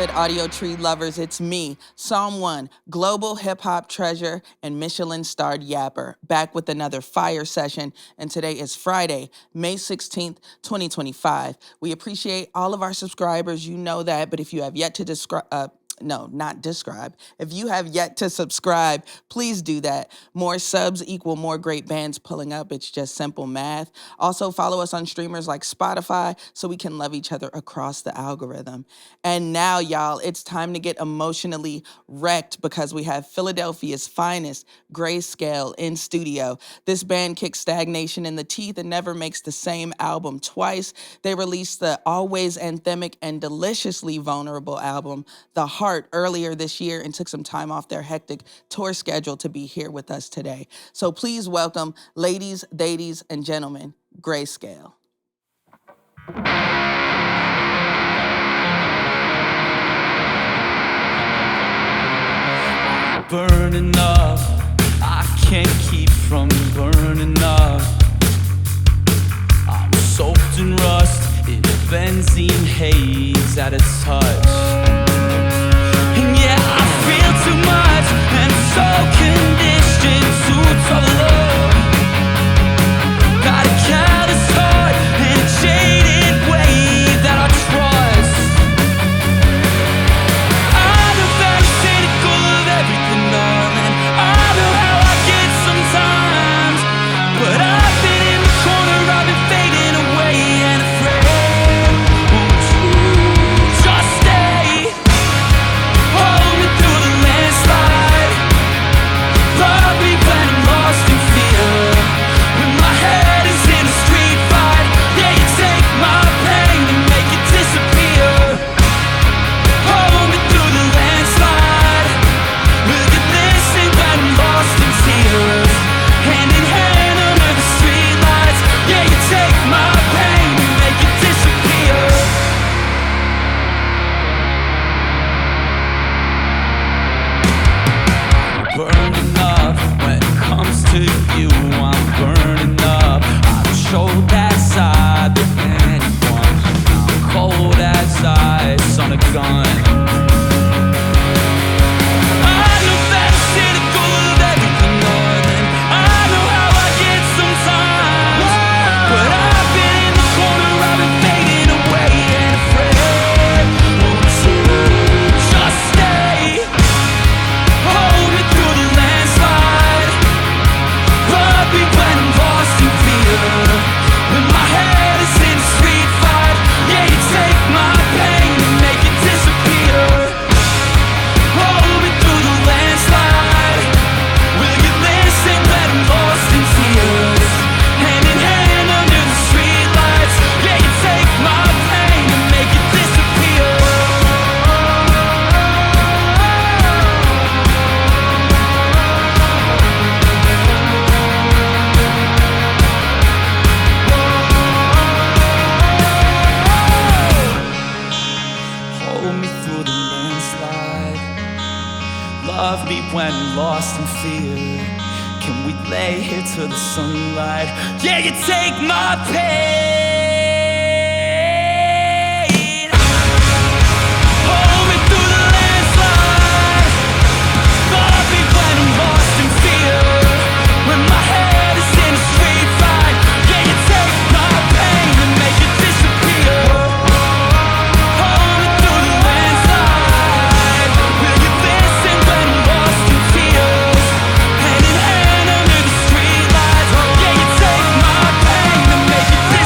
good, Audiotree lovers? It's me, Psalm 1, global hip-hop treasure and Michelin-starred yapper, back with another fire session, and today is Friday, May 16th, 2025. We appreciate all of our subscribers, you know that, but if you have yet to If you have yet to subscribe, please do that. More subs equal more great bands pulling up. It's just simple math. Also, follow us on streamers like Spotify so we can love each other across the algorithm. And now, y'all, it's time to get emotionally wrecked because we have Philadelphia's finest, Grayscale, in studio. This band kicks stagnation in the teeth and never makes the same album twice. They released the always anthemic and deliciously vulnerable album, The Hart, earlier this year and took some time off their hectic tour schedule to be here with us today. So please welcome, ladies, ladies, and gentlemen, Grayscale. Burning up, I can't keep from burning up. I'm soaked in rust, in benzene haze at a touch. And yeah, I feel too much, and so conditioned to love. Got a callous heart and a jaded way that I trust. I'm very cynical of everything, darling. I know how I get sometimes, but I've been in the corner, I've been fading away and afraid. Won't you just stay? Hold me through the landslide. Love me when I'm lost in fear. When my head is in a street fight, yeah, you take my pain and make it disappear. Hold me through the landslide. Will you listen when I'm lost in tears? Hand in hand under the streetlights, yeah, you take my pain and make it disappear. Burning up when it comes to you, I'm burning up. I've showed that side to anyone. I'm cold as ice on a gun. I know that I'm cynical of everything, darling. I know how I get sometimes, but I've been in the corner, I've been fading away and afraid. Won't you just stay? Hold me through the landslide. Love me when I'm lost in fear. When my head is in a street fight, yeah, you take my pain and make it disappear. Hold me through the landslide. Will you listen when I'm lost in tears? Hand in hand under the streetlights, yeah, you take my pain and make it disappear. Hold me through the landslide. Love me when I'm lost in fear. Can we lay here to the sunlight? Yeah, you take my pain. Hold me through the landslide. Love me when I'm lost in fear. When my head is in a street fight, yeah, you take my pain and make it disappear. Hold me through the landslide. Will you listen when I'm lost in tears? Hand in hand under the streetlights, yeah, you take my pain and make it disappear.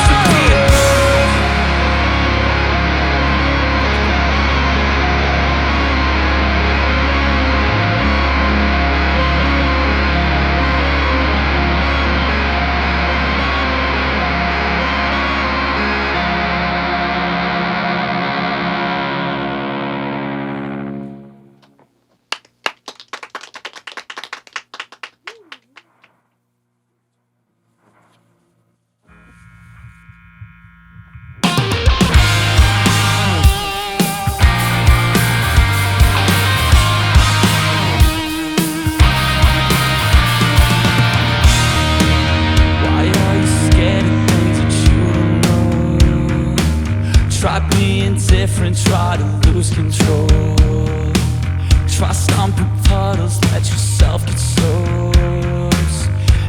Try being different, try to lose control. Try stomping puddles, let yourself get soaked.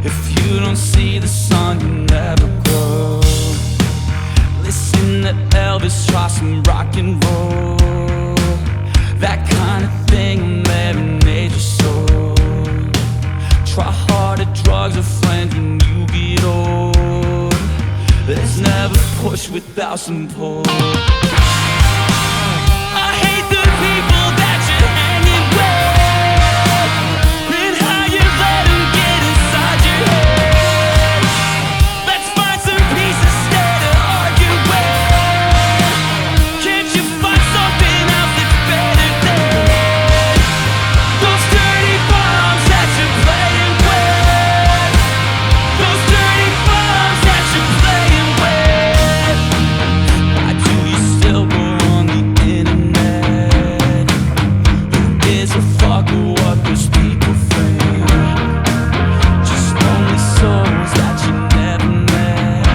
If you don't see the sun, you never grow. Listen to Elvis, try some rock and roll. That kind of thing will marinate your soul. Try harder drugs or friends when you get old. There's never push without some pull. I hate the people that you're hanging with, and how you let them get inside your head. Let's find some peace instead of arguing. Can't you find something else that's better than those dirty bombs that you're playing with? Those dirty bombs that you're playing with. Why do you still go on the internet? Who gives a fuck what those people think? Just lonely souls that you never met.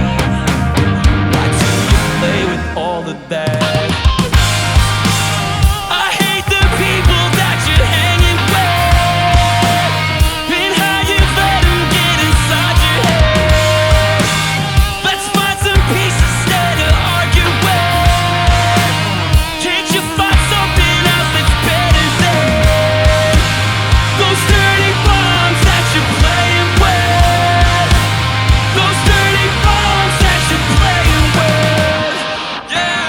Why do you play with all of that? I hate the people that you're hanging with, and how you let them get inside your head. Let's find some peace instead of arguing. Can't you find something else that's better than those dirty bombs that you're playing with? Those dirty bombs that you're playing with. Yeah.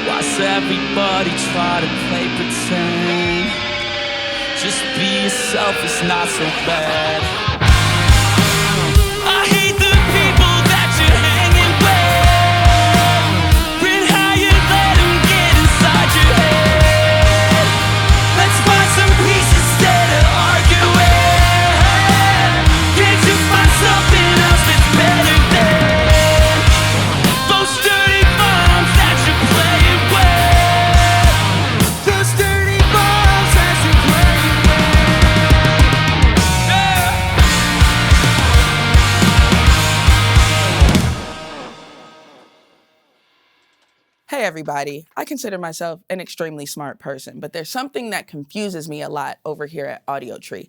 Why's everybody try to play pretend? Just be yourself, it's not so bad. I hate the people that you're hanging with, and how you let them get inside your head. Let's find some peace instead of arguing. Can't you find something else that's better than those dirty bombs that you're playing with? Those dirty bombs that you're playing with. Yeah. Hey everybody, I consider myself an extremely smart person, but there's something that confuses me a lot over here at Audiotree.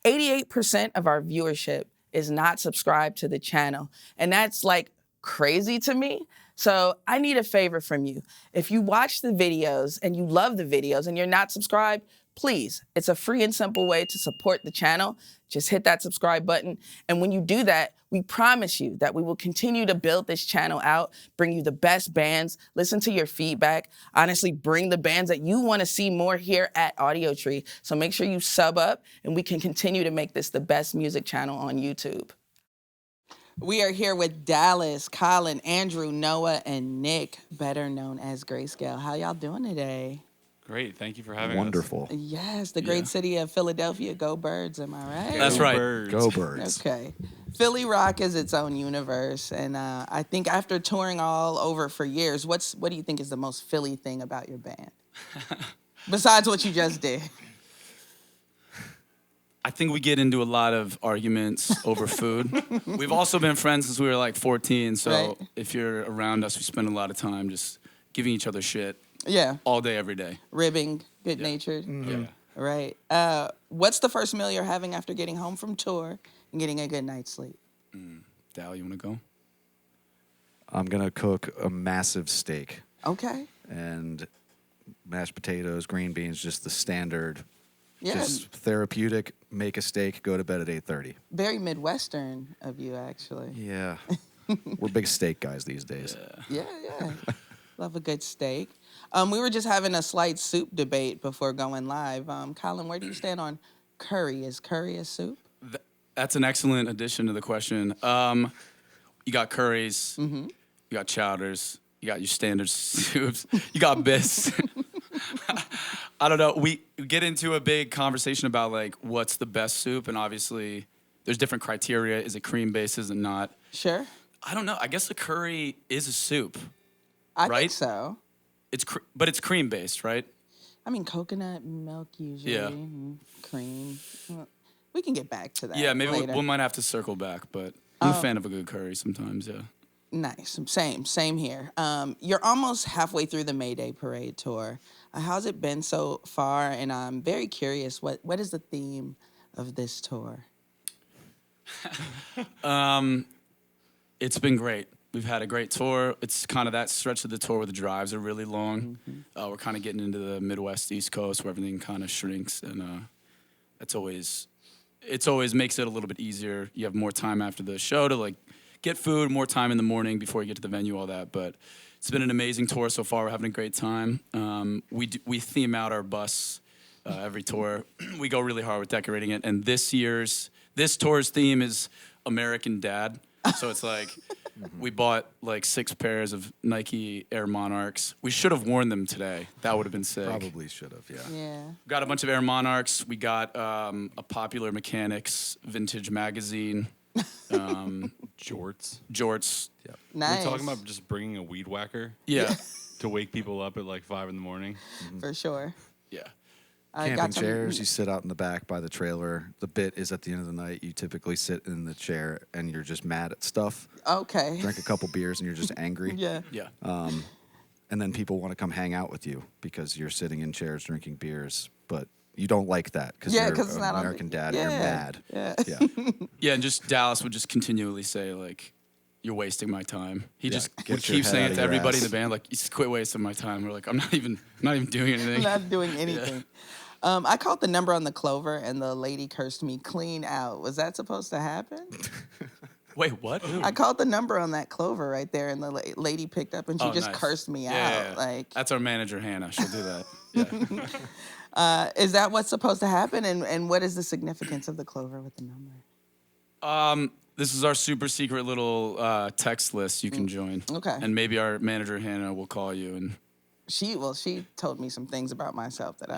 88% of our viewership is not subscribed to the channel, and that's like crazy to me. So I need a favor from you. If you watch the videos and you love the videos and you're not subscribed, please, it's a free and simple way to support the channel. Just hit that subscribe button. And when you do that, we promise you that we will continue to build this channel out, bring you the best bands, listen to your feedback, honestly bring the bands that you want to see more here at Audiotree. So make sure you sub up and we can continue to make this the best music channel on YouTube. We are here with Dallas, Colin, Andrew, Noah, and Nick, better known as Grayscale. How y'all doing today? Great, thank you for having Wonderful. Yes, the great city of Philadelphia. Go Birds, am I right? That's right. Go Birds. Okay. Philly rock is its own universe, and I think after touring all over for years, what do you think is the most Philly thing about your band? Besides what you just did. I think we get into a lot of arguments over food. We've also been friends since we were like 14, so Right. if you're around us, we spend a lot of time just giving each other shit Yeah, all day, every day. ribbing, good-natured. Yeah. Right. What's the first meal you're having after getting home from tour and getting a good night's sleep? Dal, you want to go? I'm going to cook a massive steak Okay. and mashed potatoes, green beans, just the standard. Yeah, Just therapeutic, make a steak, go to bed at 8:30. very Midwestern of you, actually. Yeah. We're big steak guys these days. Yeah. Love a good steak. We were just having a slight soup debate before going live. Colin, where do you stand on curry? Is curry a soup? That's an excellent addition to the question. You got curries, you got chowders, you got your standard soups, you got bis. I don't know. We get into a big conversation about like what's the best soup, and obviously there's different criteria. Is it cream based? Is it not? Sure. I don't know. I guess the curry is a soup. I think Right? so. But it's cream based, right? I mean, coconut milk usually, Yeah. cream. Well, we can get back to that. Yeah, maybe later. we might have to circle back, but I'm a fan of a good curry sometimes. Yeah. Nice. Same here. You're almost halfway through the Mayday Parade tour. How's it been so far? And I'm very curious, what is the theme of this tour? It's been great. We've had a great tour. It's kind of that stretch of the tour where the drives are really long. We're kind of getting into the Midwest, East Coast, where everything kind of shrinks, and it's always makes it a little bit easier. You have more time after the show to like get food, more time in the morning before you get to the venue, all that. But it's been an amazing tour so far. We're having a great time. We theme out our bus every tour. We go really hard with decorating it. And this tour's theme is American Dad. So it's like we bought like 6 pairs of Nike Air Monarchs. We should have worn them today. That would have been sick. Probably should have, yeah. Yeah. Got a bunch of Air Monarchs. We got a Popular Mechanics vintage magazine. Jorts. Jorts. Nice. We're talking about just bringing a weed whacker Yeah. to wake people up at like 5 in the morning. For sure. Yeah. I Camping got some- chairs, you sit out in the back by the trailer. The bit is at the end of the night, you typically sit in the chair and you're just mad at stuff. Okay. Drink a couple beers and you're just angry. Yeah. Yeah. And then people want to come hang out with you because you're sitting in chairs drinking beers. But you don't like that because Yeah, you're 'cause it's an not on the- American Dad. yeah. You're mad. Yeah. Yeah. Yeah, and just Dallas would just continually say, like, you're wasting my time. He just get would your keep head saying out it of to your everybody in ass. the band, like, you just quit wasting my time. We're like, I'm not even doing anything. Not doing anything. I called the number on the Clover and the lady cursed me clean out. Was that supposed to happen? Wait, what? I called the number on that Clover right there and the lady picked up and she Oh, just nice. cursed me Yeah, out. yeah, yeah. Like, That's our manager, Hannah. She'll do that. Yeah. is that what's supposed to happen? And what is the significance of the Clover with the number? This is our super secret little text list you can join. Okay. And maybe our manager, Hannah, will call you and She told me some things about myself that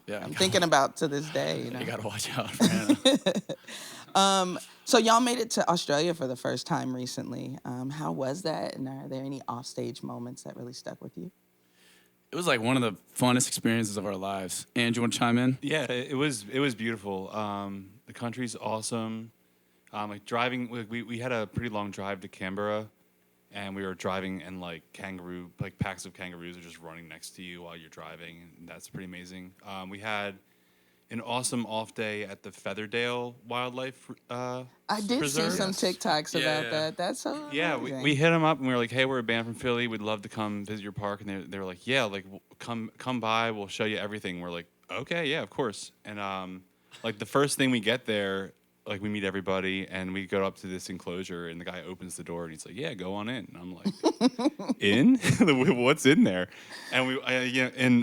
Yeah. I'm thinking about to this day. you got to watch out for Hannah. So y'all made it to Australia for the first time recently. How was that? And are there any offstage moments that really stuck with you? It was like one of the funnest experiences of our lives. And you want to chime in? Yeah, it was beautiful. The country's awesome. Like driving, we had a pretty long drive to Canberra, and we were driving, and like packs of kangaroos are just running next to you while you're driving, and that's pretty amazing. We had an awesome off day at the Featherdale Wildlife I did Preserve. see some TikToks Yeah, about yeah. that. That's so Yeah, amazing. we hit them up and we were like, "Hey, we're a band from Philly. We'd love to come visit your park." And they were like, "Yeah, like come by. We'll show you everything." We're like, "Okay, yeah, of course." And like the first thing we get there, like we meet everybody and we go up to this enclosure and the guy opens the door and he's like, "Yeah, go on in." And I'm like, "In? What's in there?" And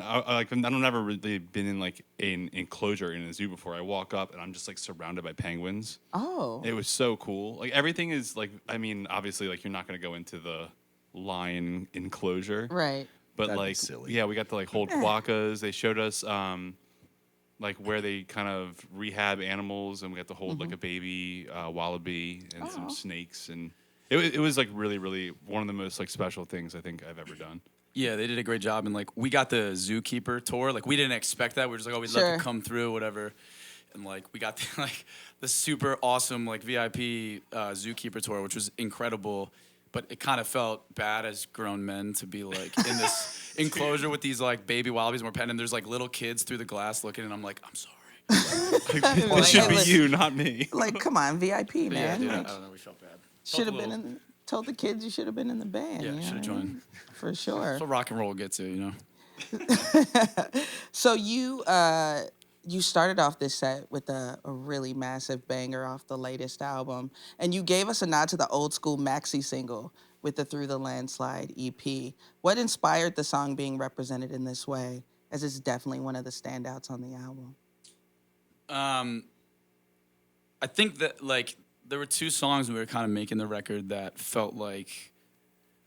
I don't never really been in like an enclosure in a zoo before. I walk up and I'm just like surrounded by penguins. Oh. It was so cool. Like everything is like, I mean, obviously like you're not going to go into the lion enclosure. Right. But That'd be like, silly. yeah, we got to like hold quokkas. They showed us like where they kind of rehab animals, and we got to hold like a baby wallaby and some snakes, and it was like really, really one of the most like special things I think I've ever done. Yeah, they did a great job. And, like, we got the zookeeper tour. Like, we didn't expect that. We were just like, oh, we'd love Sure. to come through, whatever. And, like, we got the super awesome, like, VIP zookeeper tour, which was incredible. But it kind of felt bad as grown men to be, like, in this enclosure with these, like, baby wallabies and we're petting. And there's, like, little kids through the glass looking. And I'm like, I'm sorry. It should be like- you, not me. Like, come on, VIP, But yeah, man. dude, I Like, don't know. We felt bad. should have Felt a been little- told the kids you should have been in the band. Yeah, you know should have what I mean? joined. For sure. That's what rock and roll will get to, you know? So you started off this set with a really massive banger off the latest album, and you gave us a nod to the old school maxi single with the Through the Landslide EP. What inspired the song being represented in this way, as it's definitely one of the standouts on the album? I think that, like, there were 2 songs we were kind of making the record that felt like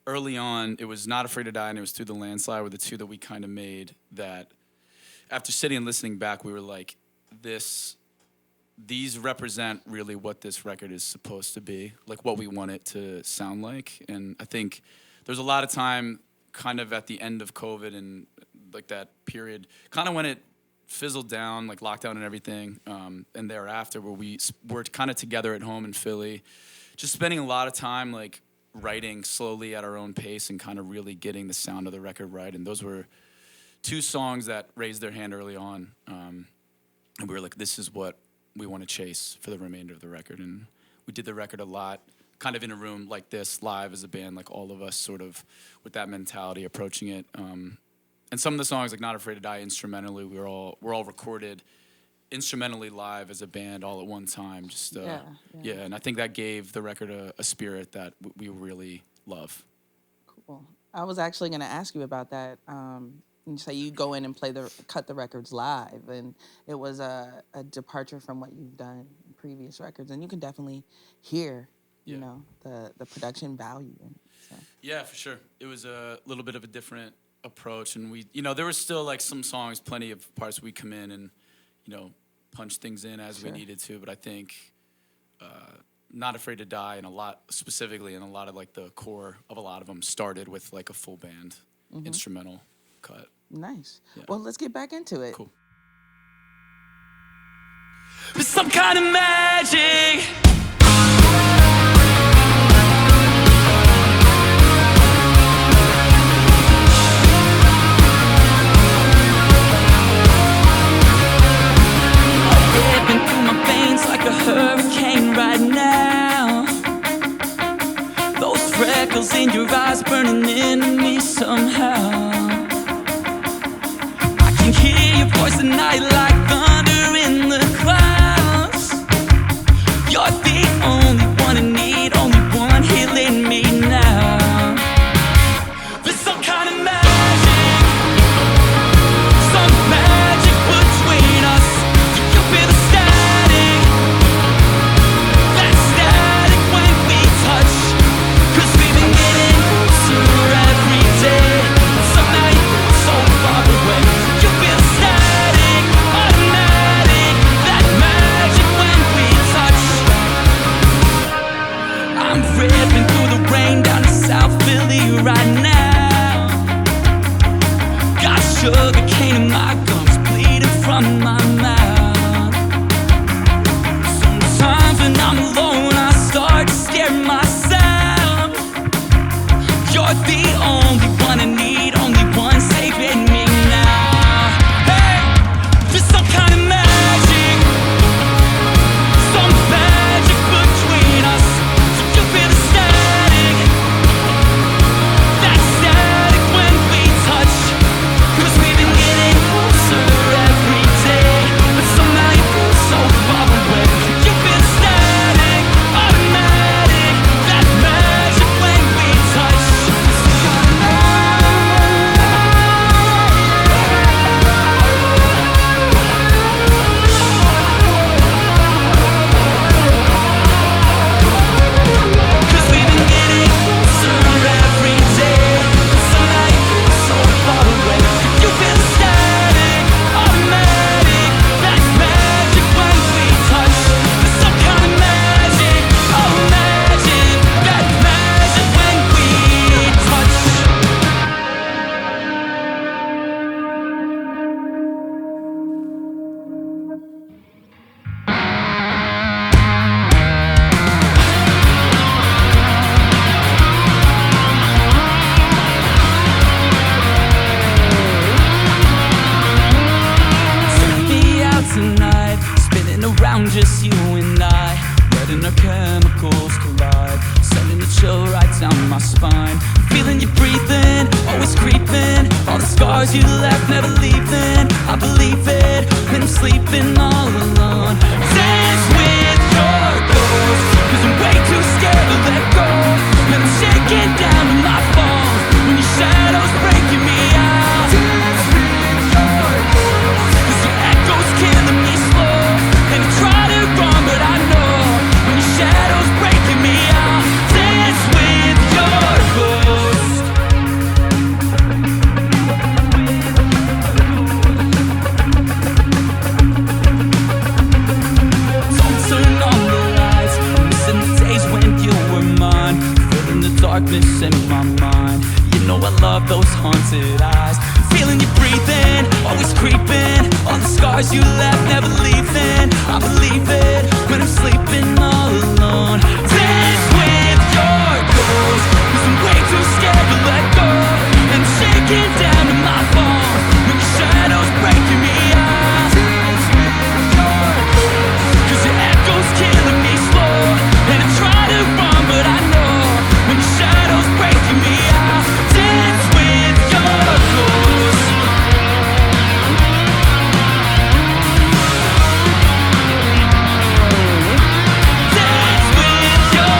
early on it was Not Afraid to Die and it was Through the Landslide were the 2 that we kind of made that after sitting and listening back we were like, this these represent really what this record is supposed to be, like what we want it to sound like. And I think there's a lot of time kind of at the end of COVID and like that period, kind of when it fizzled down, like lockdown and everything, and thereafter where we were kind of together at home in Philly, just spending a lot of time like writing slowly at our own pace and kind of really getting the sound of the record right. And those were two songs that raised their hand early on. And we were like, this is what we want to chase for the remainder of the record. And we did the record a lot, kind of in a room like this, live as a band, like all of us sort of with that mentality approaching it. And some of the songs, like Not Afraid to Die instrumentally, we're all recorded instrumentally live as a band all at one time. Just yeah, and I think that gave the record a spirit that we really love. Cool. I was actually going to ask you about that. You say you go in and cut the records live, and it was a departure from what you've done in previous records, and you can definitely hear, you know, the production value in it. So. Yeah, for sure. It was a little bit of a different approach, and we, you know, there was still like some songs, plenty of parts we come in and, you know, punch things in as we needed to, but I think Not Afraid to Die and a lot of like the core of a lot of them started with like a full band instrumental cut. Nice. Yeah. Well, let's get back into it. Cool. With some kind of magic. Ripping through my veins like a hurricane right now. Those freckles in your eyes burning into me somehow. I can hear your voice at night like thunder in the clouds. You're the only one I need, only one healing me now. There's some kind of magic, some magic between us. Do you feel the static? That static when we touch. 'Cause we've been getting closer every day. Somehow you feel so far away. You feel static, automatic. That magic when we touch. I'm ripping through the rain down to South Philly right now. Got sugar cane in my gums, bleeding from my mouth. Sometimes when I'm alone, I start to scare myself. You're the only one I need, only one saving me now. Hey, there's some kind of magic, some magic between us. Do you feel the static? That static when we touch. 'Cause we've been getting closer every day. But somehow you feel so far away. You feel static, automatic. That magic when we touch. Cause we've been getting closer every day. But somehow you feel so far away. You feel static, automatic. That magic when we touch. There's some kind of magic, oh magic. That magic when we touch. Take me out tonight, spinning around just you and I, letting our chemicals collide, sending a chill right down my spine. Feeling you breathing, always creeping. All the scars you left never leaving. I believe it when I'm sleeping all alone. Dance with your ghost, 'cause I'm way too scared to let go. And I'm shaking down to my bones when your shadow's breaking me out. Dance with your ghost, 'cause your echo's killing me slow. And I try to run, but I know when your shadow's breaking me out. Dance with your ghost. of those haunted eyes. Feeling you breathing, always creeping. All the scars you left, never leaving. I believe it when I'm sleeping all alone. Dance with your ghost, 'cause I'm way too scared to let go. And I'm shaking down to my bones when your shadow's breaking me out. Dance with your ghost, 'cause your echo's killing me slow. And I try to run, but I know when your shadow's breaking me out. Dance with your ghost. Dance with your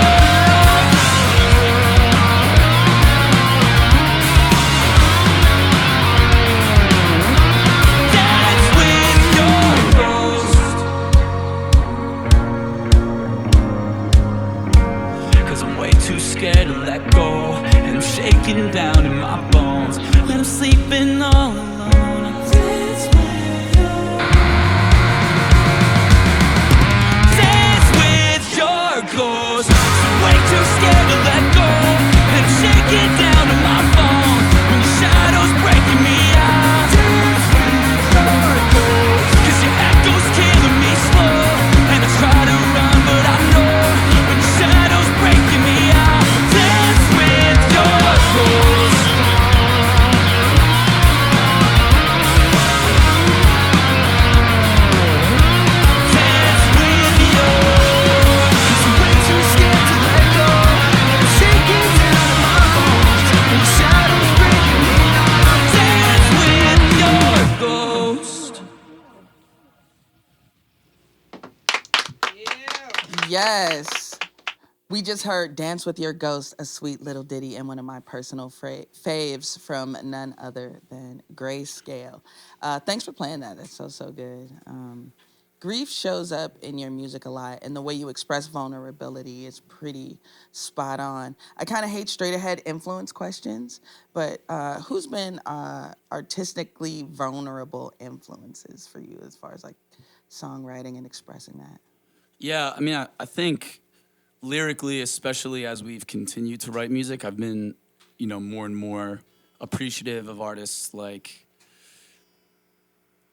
Dance with your ghost. 'Cause I'm way too scared to let go. And I'm shaking down in my bones when I'm sleeping all alone. Dance with your Dance with your ghost. I'm way too scared to let go. And I'm shaking down in my bones when your shadow's breaking me out. Dance with your ghost, 'cause your echo's killing me slow. And I try to run, but I know when your shadow's breaking me out. Dance with your ghost. Dance with your 'cause I'm way too scared to let go. I'm shaking down in my bones and your shadow's breaking me out. Dance with your ghost. Yes. We just heard Dance with Your Ghost, a sweet little ditty and one of my personal faves from none other than Grayscale. Thanks for playing that. That's so good. Grief shows up in your music a lot, and the way you express vulnerability is pretty spot on. I kind of hate straight ahead influence questions, but who's been artistically vulnerable influences for you as far as like songwriting and expressing that? Yeah, I mean, I think lyrically, especially as we've continued to write music, I've been, more and more appreciative of artists like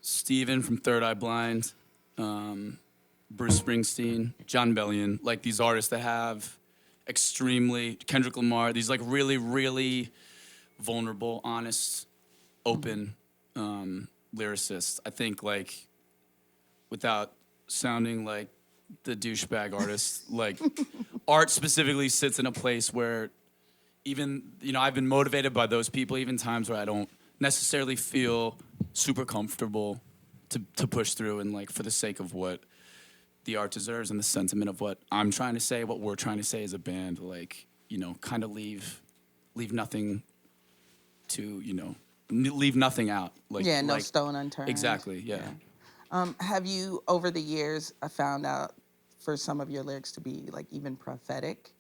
Steven from Third Eye Blind, Bruce Springsteen, John Bellion, like these artists that have extremely, Kendrick Lamar, these like really, really vulnerable, honest, open lyricists. I think like without sounding like the douchebag artist, like art specifically sits in a place where even, I've been motivated by those people, even times where I don't necessarily feel super comfortable to push through and like for the sake of what the art deserves and the sentiment of what I'm trying to say, what we're trying to say as a band, like, kind of leave nothing to, leave nothing out. Like, Yeah, no like, stone unturned. Exactly, yeah. Have you, over the years, found out for some of your lyrics to be like even prophetic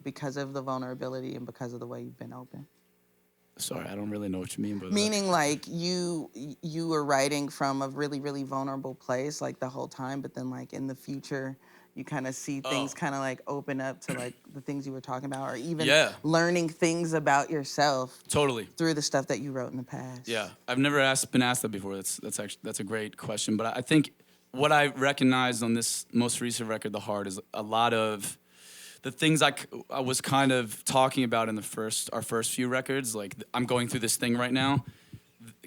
because of the vulnerability and because of the way you've been open? Sorry, I don't really know what you mean by that. Meaning like you were writing from a really, really vulnerable place like the whole time, but then like in the future, you kind of see things kind of like open up to like the things you were talking about, or even learning things about yourself. Totally. Through the stuff that you wrote in the past. Yeah, I've never been asked that before. That's a great question. But I think what I recognized on this most recent record, The Hart, is a lot of the things I was kind of talking about in our first few records. Like, I'm going through this thing right now.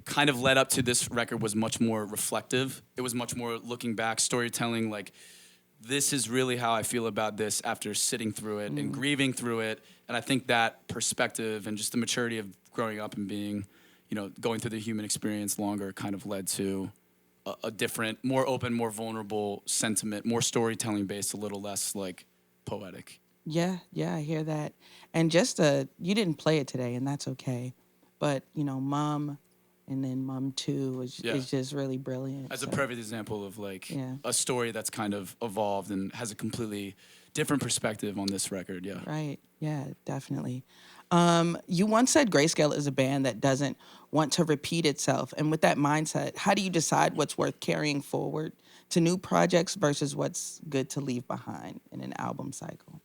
Kind of led up to this record was much more reflective. It was much more looking back, storytelling, like, this is really how I feel about this after sitting through it and grieving through it. And I think that perspective and just the maturity of growing up and being, going through the human experience longer kind of led to a different, more open, more vulnerable sentiment, more storytelling based, a little less like poetic. Yeah, I hear that. And just you didn't play it today, and that's okay. But, Mom and then Mom 2 is just really brilliant. As a perfect example of like a story that's kind of evolved and has a completely different perspective on this record, yeah. Right, yeah, definitely. You once said Grayscale is a band that doesn't want to repeat itself. And with that mindset, how do you decide what's worth carrying forward to new projects versus what's good to leave behind in an album cycle?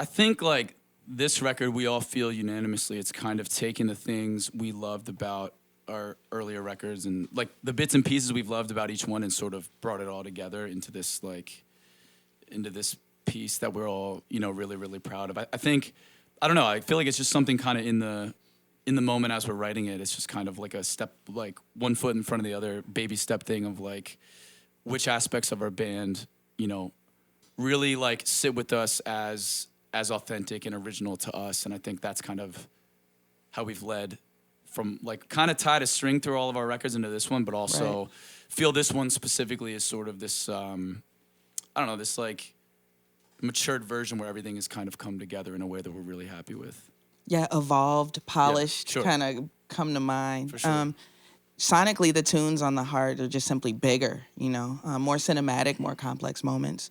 I think like this record, we all feel unanimously it's kind of taken the things we loved about our earlier records and like the bits and pieces we've loved about each one and sort of brought it all together into this piece that we're all, really, really proud of. I think, I don't know, I feel like it's just something kind of in the moment as we're writing it. It's just kind of like a step, like one foot in front of the other, baby step thing of like which aspects of our band, really like sit with us as authentic and original to us. And I think that's kind of how we've led from like kind of tied a string through all of our records into this one, but also feel this one specifically is sort of this, this like matured version where everything has kind of come together in a way that we're really happy with. Yeah, evolved, polished, sure. kind of come to mind. For sure. Sonically, the tunes on the Hart are just simply bigger, more cinematic, more complex moments.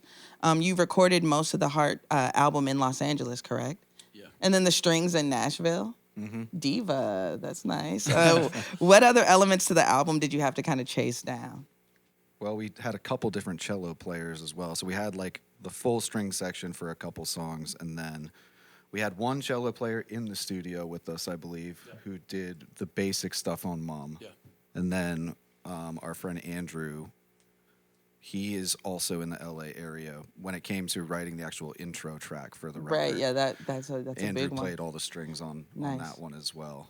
You recorded most of the Hart album in Los Angeles, correct? Yeah. And then the strings in Nashville? Mm-hmm. Diva, that's nice. What other elements to the album did you have to kind of chase down? Well, we had a couple different cello players as well. So we had like the full string section for a couple songs, and then we had one cello player in the studio with us, I believe, who did the basic stuff on Mom. Yeah. And then our friend Andrew, he is also in the LA area when it came to writing the actual intro track for the record. Right, yeah, that's a Andrew big one. played all the strings on Nice. that one as well.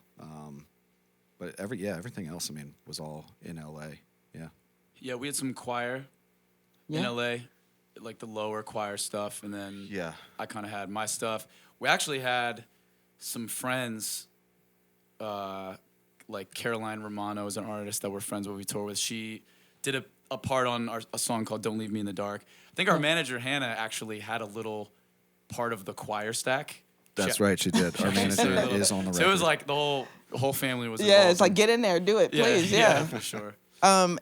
But everything else, was all in LA. Yeah. Yeah, we had some choir in LA, like the lower choir stuff, and then I kind of had my stuff. We actually had some friends, like Caroline Romano is an artist that we're friends with, we tour with. She did a part on a song called Don't Leave Me in the Dark. I think our manager, Hannah, actually had a little part of the choir stack. That's right, she did. Our manager is on the record. So it was like the whole family was Yeah, involved. it's like, get in there, do it, please, yeah. For sure.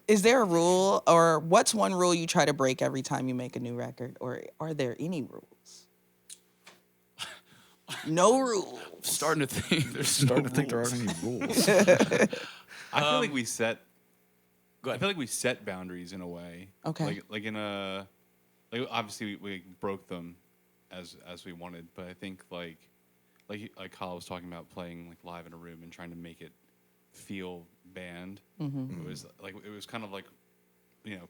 Is there a rule, or what's one rule you try to break every time you make a new record, or are there any rules? No rules. Starting to think there aren't any rules. I feel like we set. Go ahead. I feel like we set boundaries in a way. Okay. Like obviously we broke them as we wanted, but I think like Kyle was talking about playing like live in a room and trying to make it feel band. Mm-hmm. It was kind of like,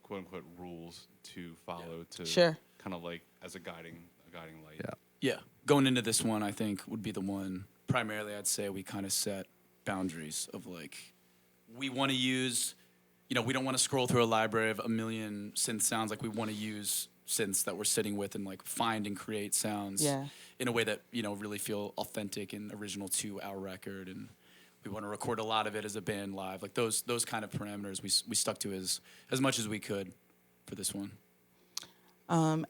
quote unquote rules to follow to Sure. kind of like as a guiding light. Yeah. Yeah. Going into this one, I think, would be the one, primarily I'd say we kind of set boundaries of like, we want to use, we don't want to scroll through a library of a million synth sounds. Like we want to use synths that we're sitting with and like find and create sounds in a way that, really feel authentic and original to our record. And we want to record a lot of it as a band live. Like those kind of parameters we stuck to as much as we could for this one.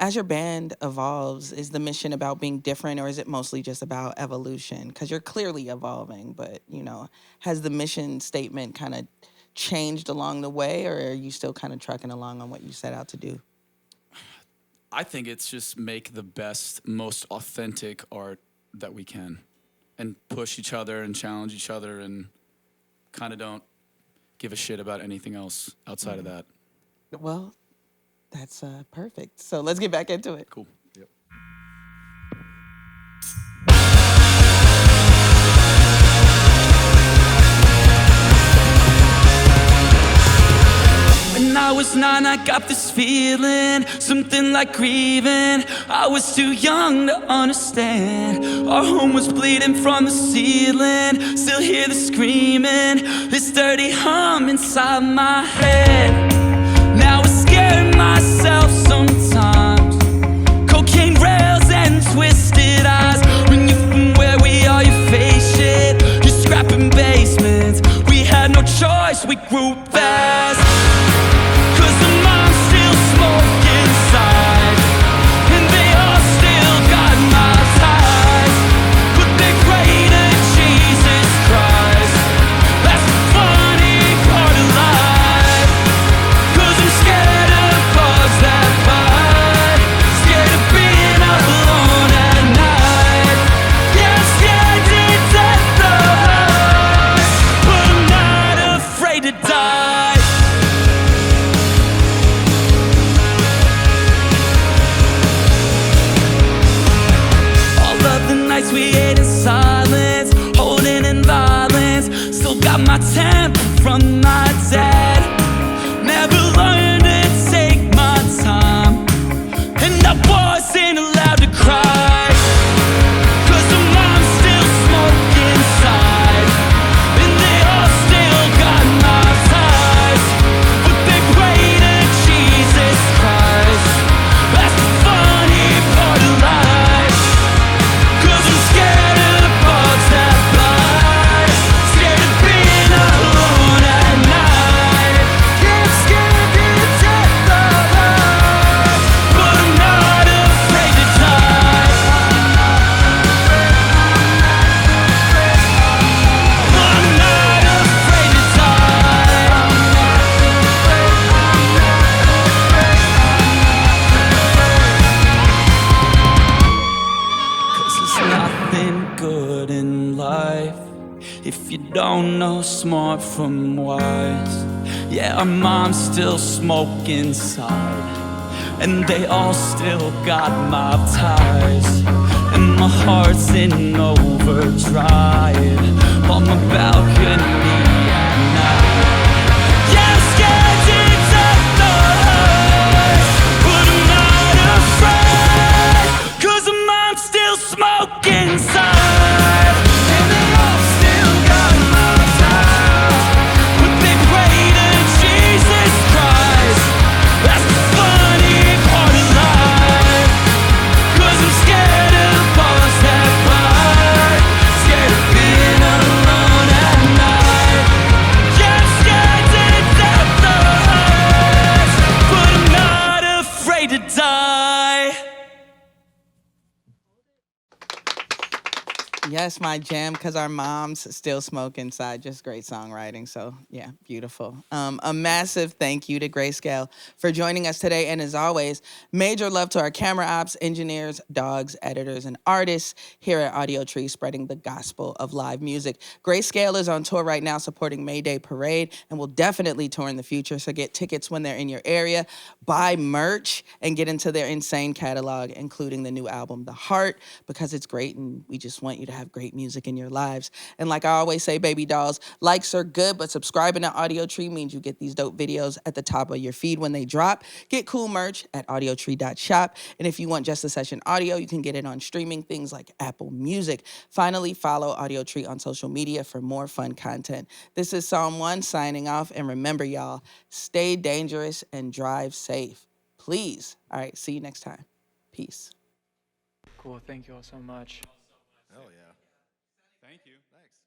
As your band evolves, is the mission about being different, or is it mostly just about evolution? Because you're clearly evolving, but, has the mission statement kind of changed along the way, or are you still kind of trucking along on what you set out to do? I think it's just make the best, most authentic art that we can and push each other and challenge each other and kind of don't give a shit about anything else outside of that. Well, that's perfect. So let's get back into it. Cool. Yep. When I was 9, I got this feeling, something like grieving. I was too young to understand. Our home was bleeding from the ceiling. Still hear the screaming, this dirty hum inside my head. Now I'm scaring myself sometimes. Cocaine rails and twisted eyes. When you're from where we are, you face shit. You're scrapping basements. We had no choice, we grew fast. Cause the moms still smoke inside, and they all still got my ties. But they pray to Jesus Christ. That's the funny part of life. Cause I'm scared of bugs that bite. creating silence, holding in violence. Still got my temper from my dad. Never learned to take my time, and I wasn't allowed to cry, 'cause the mom's still smoking inside, and they all still got my ties, but they pray to Jesus Christ. That's the funny part of life, 'cause I'm scared of the bugs that bite, scared of being alone at night. Yeah, I'm scared to death of life, but I'm not afraid to die. I'm not afraid to die. 'Cause there's nothing good in life if you don't know smart from wise. Yeah, our moms still smoke inside, and they all still got mob ties, and my heart's in overdrive on the balcony at night. Yeah, I'm scared to death of life, but I'm not afraid, 'cause the mom's still smoking inside, and they all still got my ties, but they pray to Jesus Christ. That's the funny part of life, 'cause I'm scared of bugs that bite, scared of being alone at night. Yeah, I'm scared to death of life, but I'm not afraid to die. Yes, my jam, because our moms still smoke inside. Just great songwriting. So, yeah, beautiful. A massive thank you to Grayscale for joining us today. And as always, major love to our camera ops, engineers, dogs, editors, and artists here at Audiotree, spreading the gospel of live music. Grayscale is on tour right now supporting May Day Parade and will definitely tour in the future. So get tickets when they're in your area, buy merch, and get into their insane catalog, including the new album, The Hart, because it's great and we just want you to have great music in your lives. And like I always say, baby dolls, likes are good, but subscribing to Audiotree means you get these dope videos at the top of your feed when they drop. Get cool merch at audiotree.shop. And if you want Just a Session audio, you can get it on streaming things like Apple Music. Finally, follow Audiotree on social media for more fun content. This is Psalm 1 signing off. And remember, y'all, stay dangerous and drive safe. Please. All right, see you next time. Peace. Cool. Thank you all so much. Hell yeah. Thank you. Thanks.